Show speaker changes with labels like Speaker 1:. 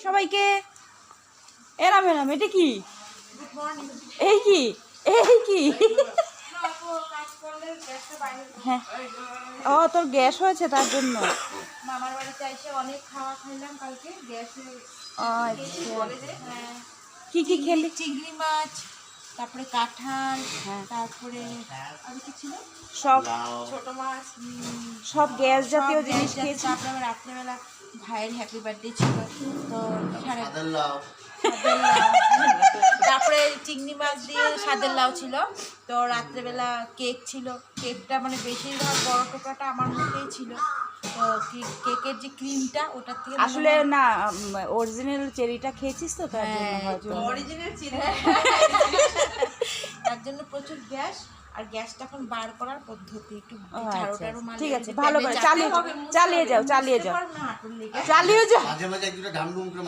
Speaker 1: সবাইকে এরাম এরাম এটা কি এই কি এই কি হ্যাঁ ও তোর গ্যাস হয়েছে তার জন্য
Speaker 2: মামার বাড়িতে এসে অনেক খাওয়া খাইলাম কালকে গ্যাসে।
Speaker 1: কি কি খেলি?
Speaker 2: চিংড়ি মাছ, তারপরে কাঁঠাল,
Speaker 1: হ্যাঁ
Speaker 2: তারপরে আর কি ছিল
Speaker 1: সব
Speaker 2: ছোট মাছ,
Speaker 1: সব গ্যাস জাতীয়
Speaker 2: সব
Speaker 1: জিনিস
Speaker 2: গ্যাস
Speaker 1: খেয়েছি।
Speaker 2: তারপরে আবার রাত্রেবেলা ভাইয়ের হ্যাপি বার্থডে ছিল, তো সাদের লাউ। তারপরে চিংড়ি মাছ দিয়ে সাদের লাউ ছিল, তো রাত্রেবেলা কেক ছিল। কেকটা মানে বেশিরভাগ বড় টোকাটা আমার মুখেই ছিল, তো কেকের যে ক্রিমটা ওটার থেকে
Speaker 1: আসলে না অরিজিনাল চেরিটা খেয়েছিস তো তার জন্য হয়তো
Speaker 2: অরিজিনাল চেরি তার জন্য প্রচুর গ্যাস। আর গ্যাসটা এখন বার করার পদ্ধতি একটু ঝাড়ুটারও মারলে
Speaker 1: ঠিক আছে ভালো করে চালিয়ে যাও চালিয়ে যাও
Speaker 2: না হাঁটুর লেগে
Speaker 1: চালিয়ে যাও।
Speaker 3: মাঝে মাঝে একটু ঢামঢুম করে